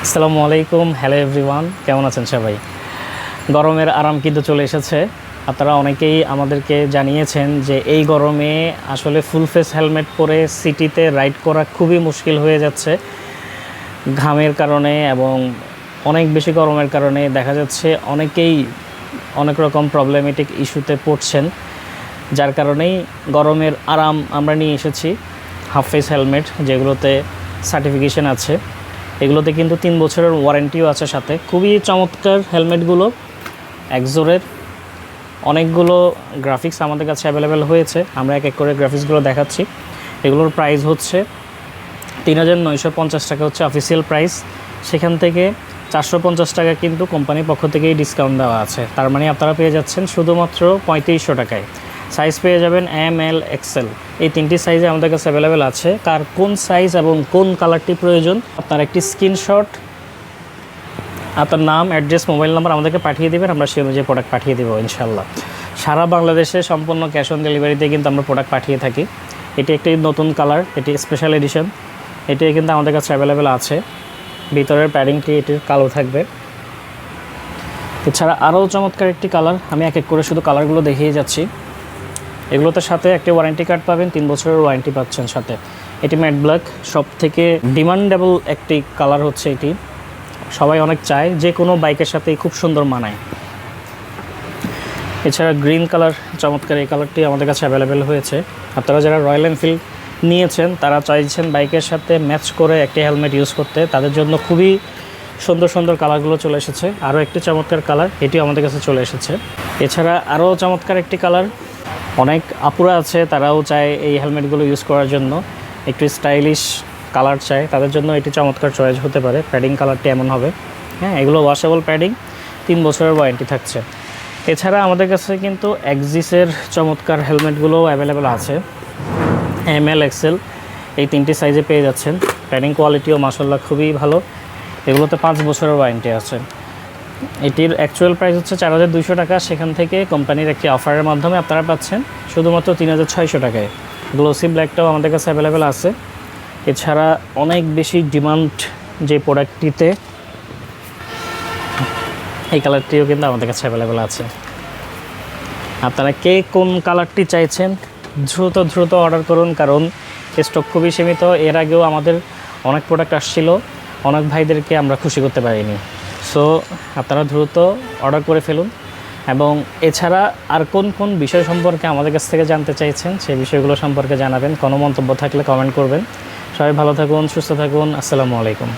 আসসালামু আলাইকুম, hello everyone, কেমন আছেন সবাই? গরমের আরাম কিন্তু চলে এসেছে। আপনারা অনেকেই আমাদেরকে জানিয়েছেন যে এই গরমে আসলে ফুল ফেস হেলমেট পরে সিটিতে রাইড করা খুবই মুশকিল হয়ে যাচ্ছে ঘামের কারণে, এবং অনেক বেশি গরমের কারণে দেখা যাচ্ছে অনেকেই অনেক রকম প্রবলেমেটিক ইস্যুতে পড়ছেন। যার কারণেই গরমের আরাম আমরা নিয়ে এসেছি হাফ ফেস হেলমেট, যেগুলোতে সার্টিফিকেশন আছে। এগুলোতে কিন্তু 3 বছরের ওয়ারেন্টিও আছে সাথে। খুবই চমৎকার হেলমেটগুলো, একজোরের। অনেকগুলো গ্রাফিক্স আমাদের কাছে অ্যাভেলেবেল হয়েছে, আমরা এক এক করে গ্রাফিক্সগুলো দেখাচ্ছি। এগুলোর প্রাইস হচ্ছে ৩,৯৫০ টাকা হচ্ছে অফিসিয়াল প্রাইস। সেখান থেকে 450 টাকা কিন্তু কোম্পানির পক্ষ থেকেই ডিসকাউন্ট দেওয়া আছে। তার মানে আপনারা পেয়ে যাচ্ছেন শুধুমাত্র ৩৫০০ টাকায়। সাইজ পেয়ে যাবেন এম, এল, এক্সেল, এই 3টি সাইজে আমাদের কাছে অ্যাভেলেবেল আছে। কার কোন সাইজ এবং কোন কালারটি প্রয়োজন, আপনার একটি স্ক্রিনশট, আপনার নাম, অ্যাড্রেস, মোবাইল নাম্বার আমাদেরকে পাঠিয়ে দেবেন, আমরা সেই অনুযায়ী প্রোডাক্ট পাঠিয়ে দেবো ইনশাল্লাহ। সারা বাংলাদেশে সম্পূর্ণ ক্যাশ অন ডেলিভারিতে কিন্তু আমরা প্রোডাক্ট পাঠিয়ে থাকি। এটি একটি নতুন কালার, এটি স্পেশাল এডিশন, এটি কিন্তু আমাদের কাছে অ্যাভেলেবেল আছে। ভিতরের প্যাডিংটি এটির কালো থাকবে। এছাড়া আরও চমৎকার একটি কালার, আমি এক এক করে শুধু কালারগুলো দেখিয়ে যাচ্ছি। এগুলোতে সাথে একটি ওয়ারেন্টি কার্ড পাবেন, 3 বছরের ওয়ারেন্টি পাচ্ছেন সাথে। এটি ম্যাট ব্ল্যাক, সব থেকে ডিমান্ডেবল একটি কালার হচ্ছে এটি। সবাই অনেক চায়, যে কোনো বাইকের সাথেই খুব সুন্দর মানায়। এছাড়া গ্রিন কালার, চমৎকার এই কালারটি আমাদের কাছে অ্যাভেলেবেল হয়েছে। আপনারা যারা রয়্যাল এনফিল্ড নিয়েছেন, তারা চাইছেন বাইকের সাথে ম্যাচ করে একটি হেলমেট ইউজ করতে, তাদের জন্য খুবই সুন্দর সুন্দর কালারগুলো চলে এসেছে। আরও একটি চমৎকার কালার, এটিও আমাদের কাছে চলে এসেছে। এছাড়া আরও চমৎকার একটি কালার, অনেক আপুরা আছে তারাও চায় এই হেলমেটগুলো ইউজ করার জন্য, একটু স্টাইলিশ কালার চায়, তাদের জন্য এটি চমৎকার চয়েস হতে পারে। প্যাডিং কালারটি এমন হবে, হ্যাঁ, এগুলো ওয়াশেবল প্যাডিং, 3 বছরের ওয়ারেন্টি থাকছে। এছাড়া আমাদের কাছে কিন্তু এক্সিসের চমৎকার হেলমেটগুলোও অ্যাভেলেবেল আছে। এম, এল, এক্সেল, এই 3টি সাইজে পেয়ে যাচ্ছেন। প্যাডিং কোয়ালিটিও মাশাআল্লাহ খুবই ভালো। এগুলোতে 5 বছরের ওয়ারেন্টি আছে। এটির অ্যাকচুয়াল প্রাইস হচ্ছে 4,200 টাকা, সেখান থেকে কোম্পানির একটি অফারের মাধ্যমে আপনারা পাচ্ছেন শুধুমাত্র 3,600 টাকায়। গ্লোসি ব্ল্যাকটাও আমাদের কাছে অ্যাভেলেবেল আছে। এছাড়া অনেক বেশি ডিমান্ড যে প্রোডাক্টটিতে, এই কালারটিও কিন্তু আমাদের কাছে অ্যাভেলেবেল আছে। আপনারা কে কোন কালারটি চাইছেন দ্রুত অর্ডার করুন, কারণ স্টক খুবই সীমিত। এর আগেও আমাদের অনেক প্রোডাক্ট আসছিল, অনেক ভাইদেরকে আমরা খুশি করতে পারিনি। সো আপনারা দ্রুত অর্ডার করে ফেলুন। এবং এছাড়া আর কোন কোন বিষয় সম্পর্কে আমাদের কাছ থেকে জানতে চাইছেন, সেই বিষয়গুলো সম্পর্কে জানাবেন। কোনো মন্তব্য থাকলে কমেন্ট করবেন। সবাই ভালো থাকুন, সুস্থ থাকুন। আসসালামু আলাইকুম।